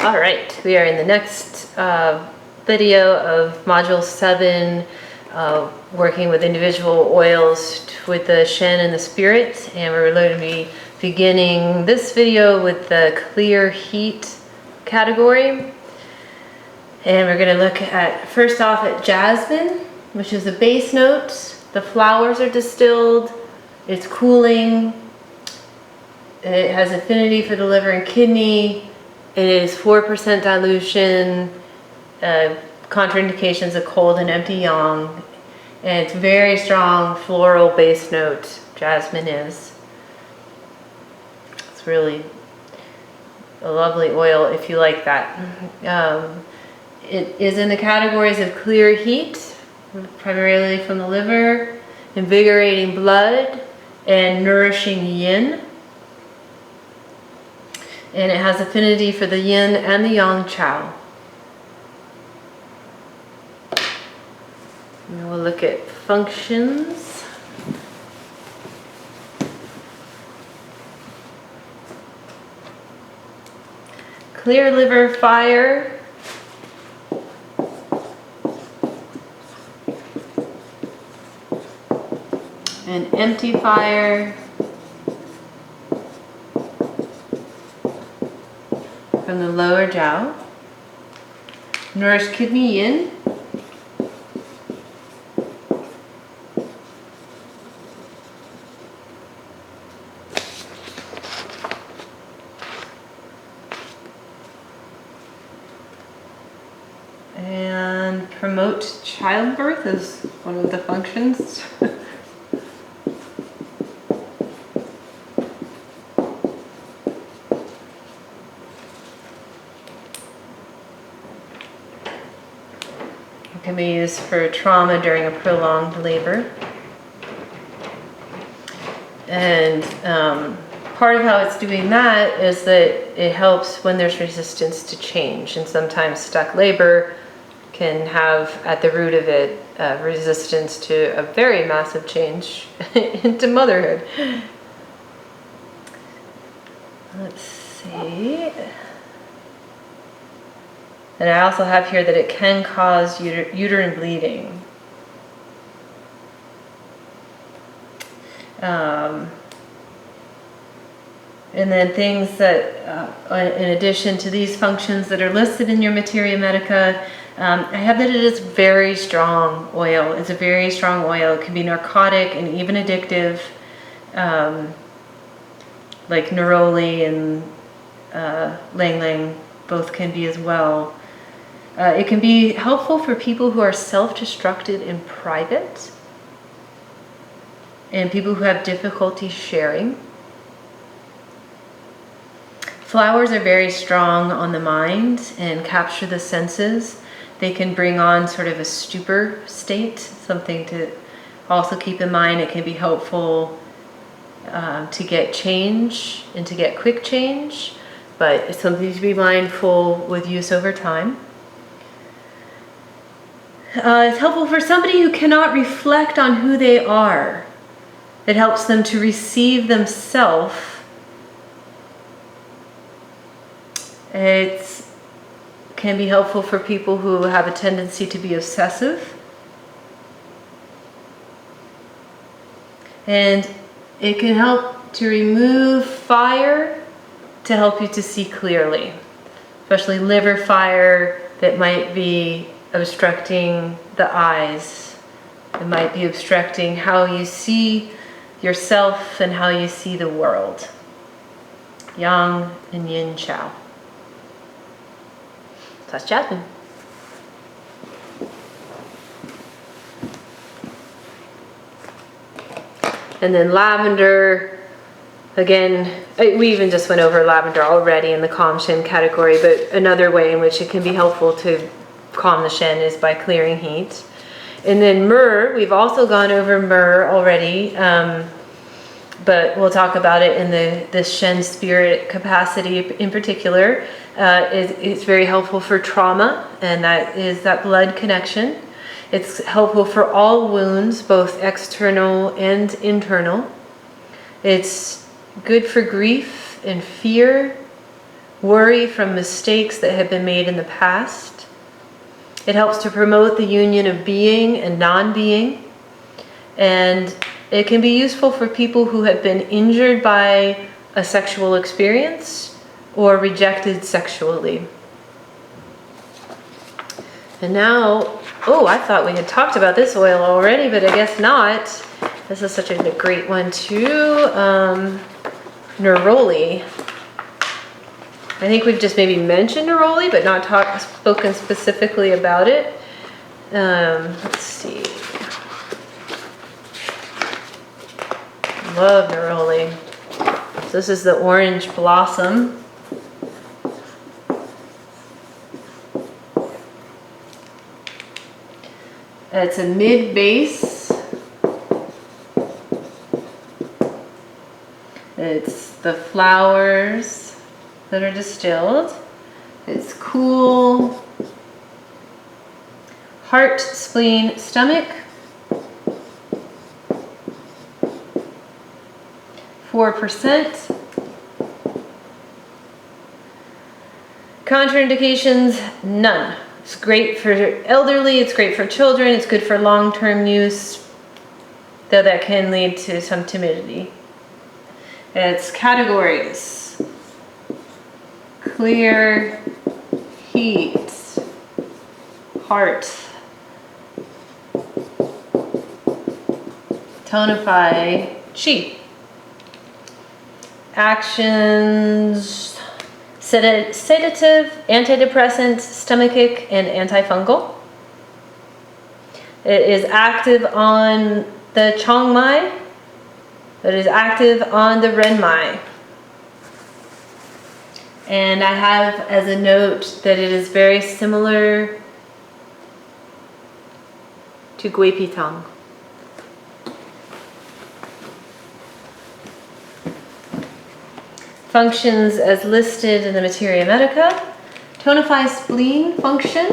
All right, we are in the next video of Module 7, working with individual oils with the Shen and the Spirit, and we're going to be beginning this video with the clear heat category. And we're going to look at, first off, at jasmine, which is a base note. The flowers are distilled, it's cooling, it has affinity for the liver and kidney. It is 4% dilution, contraindications of cold and empty yang, and it's very strong floral base note, jasmine is. It's really a lovely oil if you like that. It is in the categories of clear heat, primarily from the liver, invigorating blood, and nourishing yin. And it has affinity for the yin and the yang chao. And we'll look at functions. Clear liver fire. And empty fire. From the lower jiao. Nourish kidney yin. And promote childbirth is one of the functions. Can be used for trauma during a prolonged labor. And part of how it's doing that is that it helps when there's resistance to change. And sometimes stuck labor can have at the root of it resistance to a very massive change into motherhood. Let's see. And I also have here that it can cause uterine bleeding. And then things that, in addition to these functions that are listed in your Materia Medica, I have that it is very strong oil. It's a very strong oil. It can be narcotic and even addictive, like neroli and lang lang both can be as well. It can be helpful for people who are self-destructed in private and people who have difficulty sharing. Flowers are very strong on the mind and capture the senses. They can bring on sort of a stupor state, something to also keep in mind. It can be helpful to get change and to get quick change, but it's something to be mindful with use over time. It's helpful for somebody who cannot reflect on who they are. It helps them to receive themselves. It can be helpful for people who have a tendency to be obsessive. And it can help to remove fire to help you to see clearly, especially liver fire that might be obstructing the eyes. It might be obstructing how you see yourself and how you see the world. Yang and yin chao. That's jasmine. And then lavender, again, we even just went over lavender already in the calm Shen category, but another way in which it can be helpful to calm the Shen is by clearing heat. And then myrrh, we've also gone over myrrh already, but we'll talk about it in the Shen spirit capacity in particular. It's very helpful for trauma, and that is that blood connection. It's helpful for all wounds, both external and internal. It's good for grief and fear, worry from mistakes that have been made in the past. It helps to promote the union of being and non-being. And it can be useful for people who have been injured by a sexual experience or rejected sexually. And now, oh, I thought we had talked about this oil already, but I guess not. This is such a great one too. Neroli. I think we've just maybe mentioned neroli, but not spoken specifically about it. Let's see. Love neroli. So this is the orange blossom. It's a mid-base. It's the flowers that are distilled. It's cool. Heart, spleen, stomach. 4%. Contraindications, none. It's great for elderly, it's great for children, it's good for long-term use, though that can lead to some timidity. Its categories: clear, heat, heart, tonify, chi. Actions: sedative, antidepressant, stomachic, and antifungal. It is active on the Chongmai. It is active on the Renmai. And I have as a note that it is very similar to Guipitang. Functions as listed in the Materia Medica. Tonify spleen function.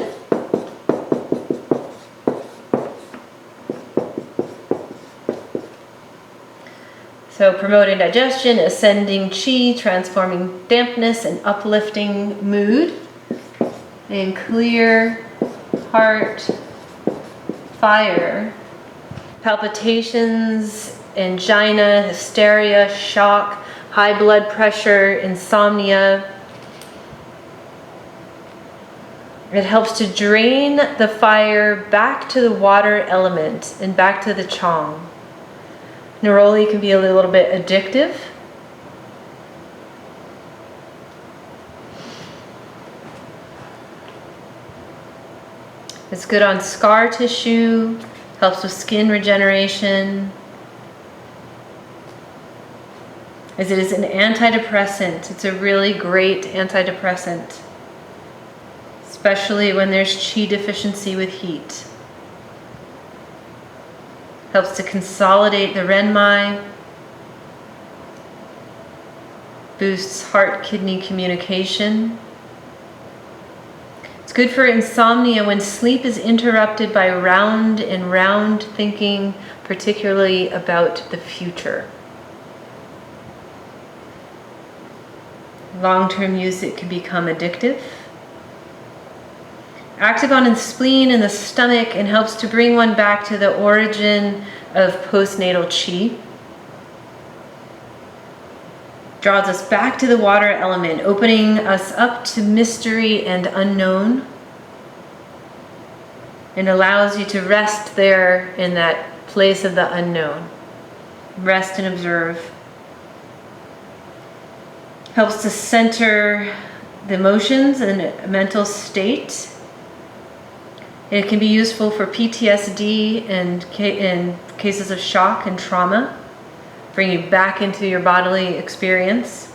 So promoting digestion, ascending chi, transforming dampness, and uplifting mood. And clear, heart, fire, palpitations, angina, hysteria, shock, high blood pressure, insomnia. It helps to drain the fire back to the water element and back to the Chong. Neroli can be a little bit addictive. It's good on scar tissue, helps with skin regeneration. As it is an antidepressant. It's a really great antidepressant, especially when there's qi deficiency with heat. Helps to consolidate the Renmai, boosts heart-kidney communication. It's good for insomnia when sleep is interrupted by round and round thinking, particularly about the future. Long-term use, it can become addictive. Active on the spleen and the stomach and helps to bring one back to the origin of postnatal chi. Draws us back to the water element, opening us up to mystery and unknown. And allows you to rest there in that place of the unknown. Rest and observe. Helps to center the emotions and mental state. It can be useful for PTSD and in cases of shock and trauma, bring you back into your bodily experience.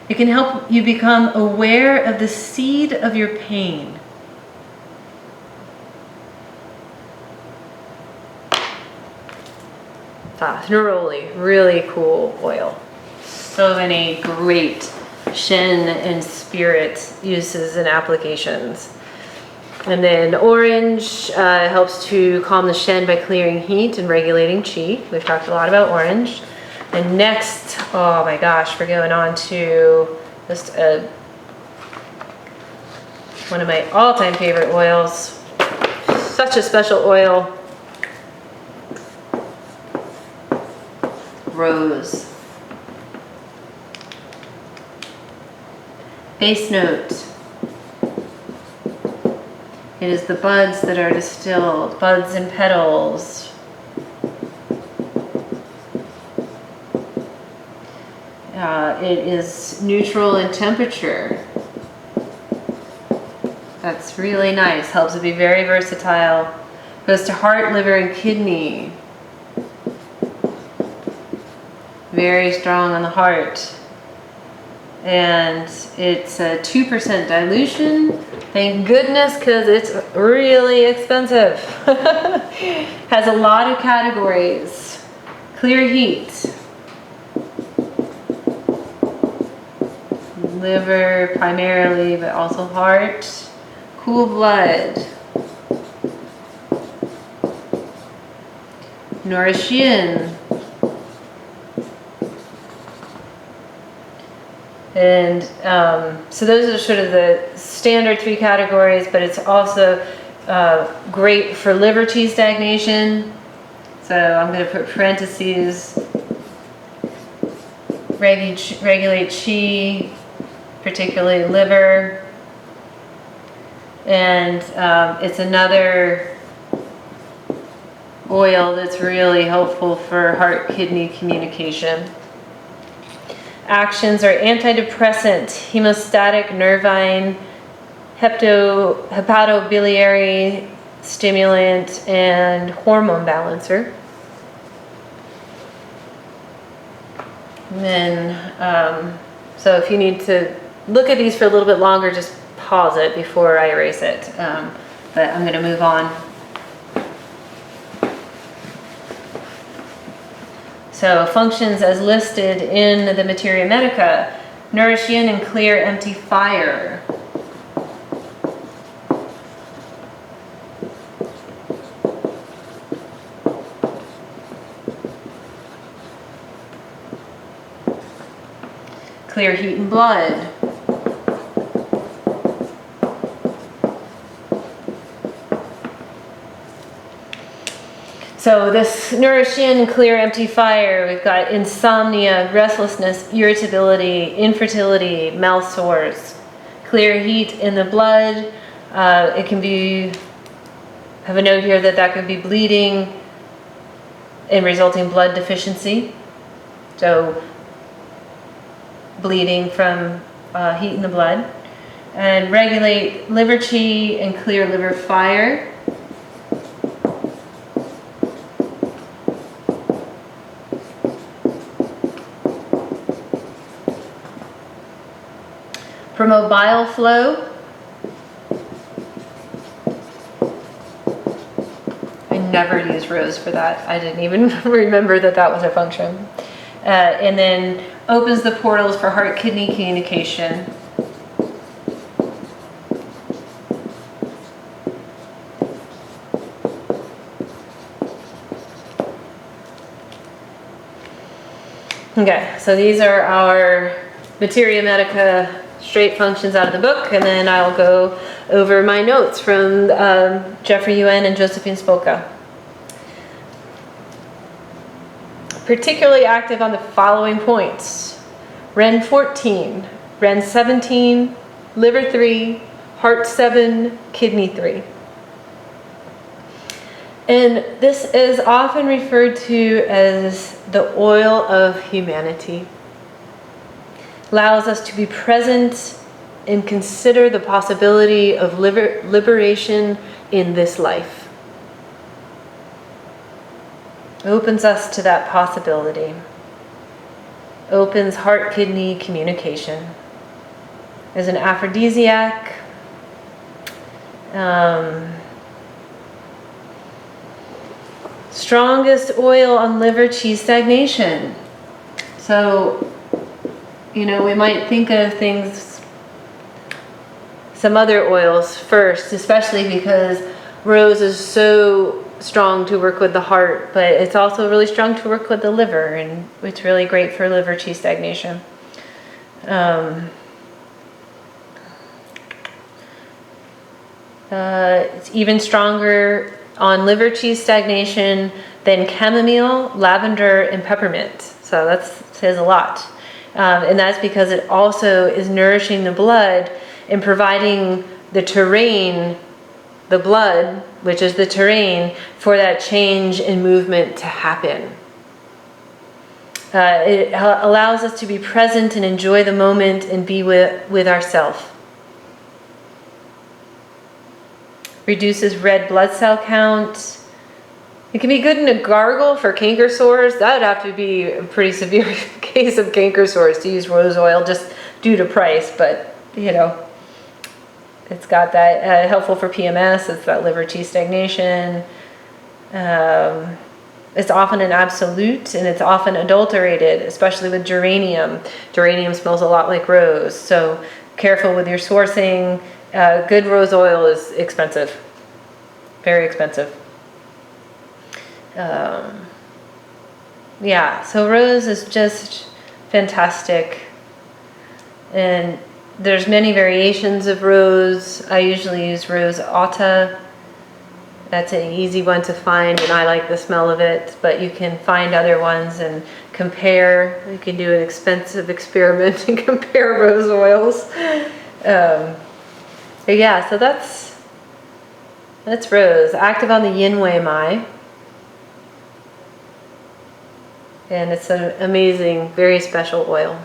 It can help you become aware of the seed of your pain. Neroli, really cool oil. So many great Shen and spirit uses and applications. And then orange helps to calm the Shen by clearing heat and regulating qi. We've talked a lot about orange. And next, oh my gosh, we're going on to just one of my all-time favorite oils. Such a special oil. Rose. Base note. It is the buds that are distilled, buds and petals. It is neutral in temperature. That's really nice. Helps it be very versatile. Goes to heart, liver, and kidney. Very strong on the heart. And it's a 2% dilution. Thank goodness, because it's really expensive. Has a lot of categories. Clear heat. Liver primarily, but also heart. Cool blood. Nourishing. And so those are sort of the standard 3 categories, but it's also great for liver qi stagnation. So I'm going to put parentheses, regulate qi, particularly liver. And it's another oil that's really helpful for heart-kidney communication. Actions are antidepressant, hemostatic, nervine, hepatobiliary stimulant, and hormone balancer. And then, so if you need to look at these for a little bit longer, just pause it before I erase it. But I'm going to move on. So functions as listed in the Materia Medica: nourishing and clear empty fire. Clear heat and blood. So this nourishing, clear, empty fire, we've got insomnia, restlessness, irritability, infertility, mouth sores. Clear heat in the blood. It can be, I have a note here that could be bleeding and resulting blood deficiency. So bleeding from heat in the blood. And regulate liver qi and clear liver fire. Promote bile flow. I never use rose for that. I didn't even remember that was a function. And then opens the portals for heart-kidney communication. Okay, so these are our Materia Medica straight functions out of the book, and then I'll go over my notes from Jeffrey Yuen and Josephine Spolka. Particularly active on the following points: Ren 14, Ren 17, liver 3, heart 7, kidney 3. And this is often referred to as the oil of humanity. Allows us to be present and consider the possibility of liberation in this life. Opens us to that possibility. Opens heart-kidney communication. As an aphrodisiac. Strongest oil on liver qi stagnation. So, you know, we might think of things, some other oils first, especially because rose is so strong to work with the heart, but it's also really strong to work with the liver, and it's really great for liver qi stagnation. It's even stronger on liver qi stagnation than chamomile, lavender, and peppermint. So that says a lot. And that's because it also is nourishing the blood and providing the terrain, the blood, which is the terrain, for that change in movement to happen. It allows us to be present and enjoy the moment and be with ourself. Reduces red blood cell count. It can be good in a gargle for canker sores. That would have to be a pretty severe case of canker sores to use rose oil just due to price, but you know, it's got that helpful for PMS. It's that liver qi stagnation. It's often an absolute, and it's often adulterated, especially with geranium. Geranium smells a lot like rose, so careful with your sourcing. Good rose oil is expensive, very expensive. Yeah, so rose is just fantastic, and there's many variations of rose. I usually use rose Auta. That's an easy one to find, and I like the smell of it, but you can find other ones and compare. You can do an expensive experiment and compare rose oils. But yeah, so that's rose. Active on the yin wei mai. And it's an amazing, very special oil.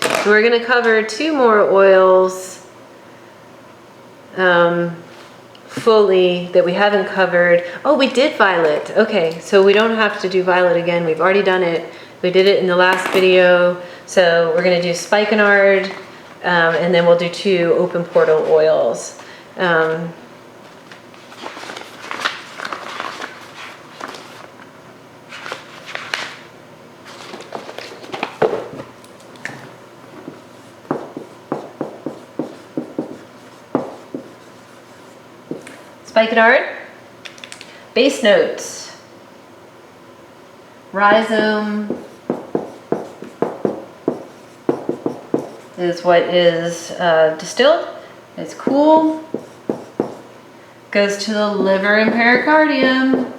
So we're going to cover 2 more oils fully that we haven't covered. Oh, we did violet. Okay, so we don't have to do violet again. We've already done it. We did it in the last video. So we're going to do spikenard, and then we'll do 2 open portal oils. Spikenard, base notes, rhizome is what is distilled. It's cool, goes to the liver and pericardium,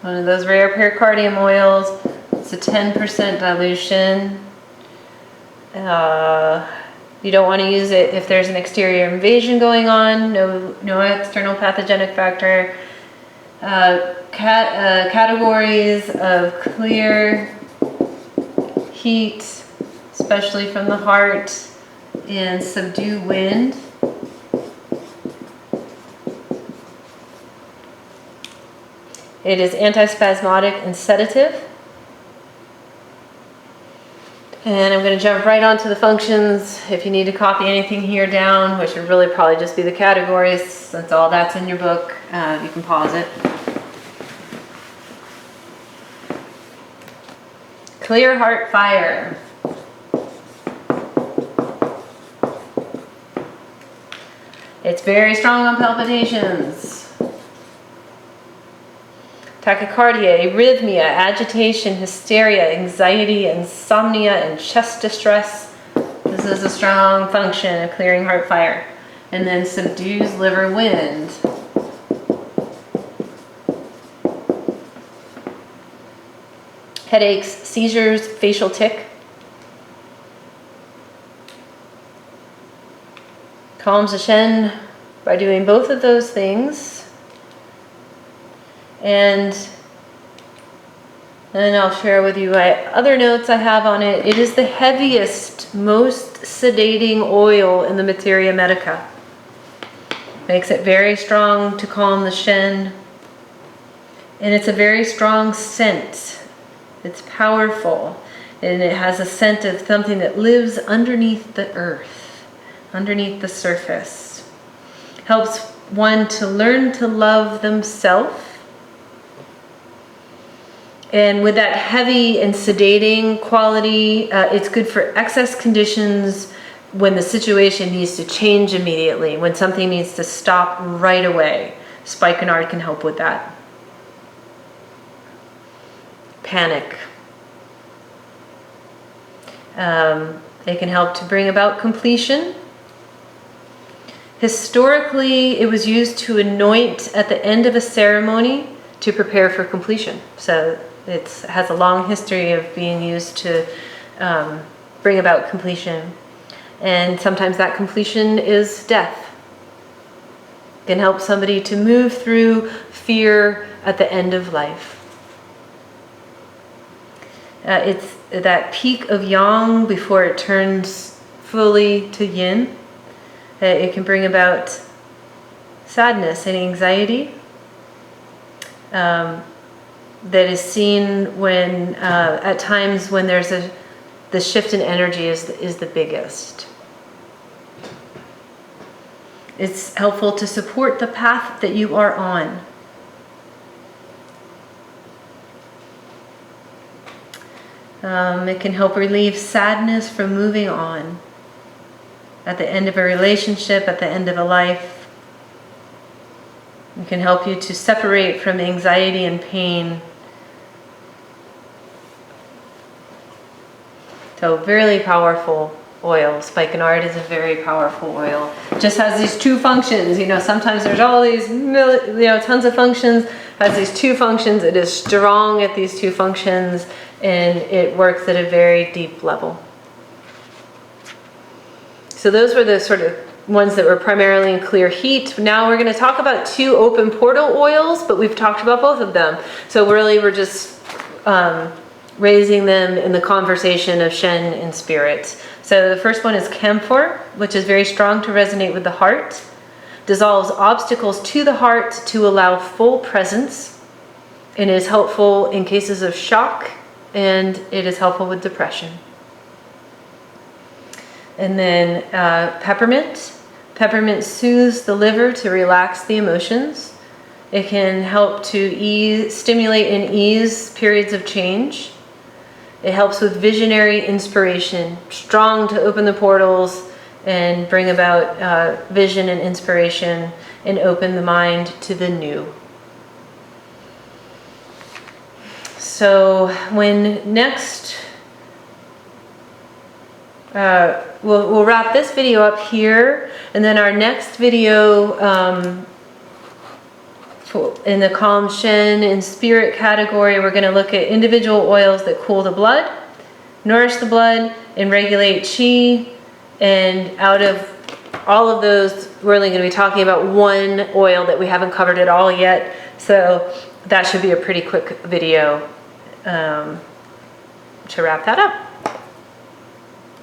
one of those rare pericardium oils. It's a 10% dilution. You don't want to use it if there's an exterior invasion going on, no external pathogenic factor. Categories of clear, heat, especially from the heart, and subdue wind. It is antispasmodic and sedative. And I'm going to jump right onto the functions. If you need to copy anything here down, which would really probably just be the categories, since all that's in your book, you can pause it. Clear heart fire. It's very strong on palpitations. Tachycardia, arrhythmia, agitation, hysteria, anxiety, insomnia, and chest distress. This is a strong function of clearing heart fire. And then subdues liver wind. Headaches, seizures, facial tic. Calms the Shen by doing both of those things. And I'll share with you other notes I have on it. It is the heaviest, most sedating oil in the Materia Medica. Makes it very strong to calm the Shen. And it's a very strong scent. It's powerful. And it has a scent of something that lives underneath the earth, underneath the surface. Helps one to learn to love themselves. And with that heavy and sedating quality, it's good for excess conditions when the situation needs to change immediately, when something needs to stop right away. Spikenard can help with that. Panic. It can help to bring about completion. Historically, it was used to anoint at the end of a ceremony to prepare for completion. So it has a long history of being used to bring about completion. And sometimes that completion is death. It can help somebody to move through fear at the end of life. It's that peak of yang before it turns fully to yin. It can bring about sadness and anxiety that is seen when, at times when there's the shift in energy is the biggest. It's helpful to support the path that you are on. It can help relieve sadness from moving on. At the end of a relationship, at the end of a life. It can help you to separate from anxiety and pain. So very powerful oil. Spikenard is a very powerful oil. Just has these two functions. You know, sometimes there's all these, tons of functions. Has these two functions. It is strong at these two functions, and it works at a very deep level. So those were the sort of ones that were primarily in clear heat. Now we're going to talk about two open portal oils, but we've talked about both of them. So really we're just raising them in the conversation of Shen and spirit. So the first one is camphor, which is very strong to resonate with the heart. Dissolves obstacles to the heart to allow full presence. And is helpful in cases of shock, and it is helpful with depression. And then peppermint. Peppermint soothes the liver to relax the emotions. It can help to stimulate and ease periods of change. It helps with visionary inspiration, strong to open the portals and bring about vision and inspiration and open the mind to the new. So when next, we'll wrap this video up here, and then our next video in the Calm Shen and Spirit category, we're going to look at individual oils that cool the blood, nourish the blood, and regulate qi. And out of all of those, we're only going to be talking about one oil that we haven't covered at all yet. So that should be a pretty quick video to wrap that up.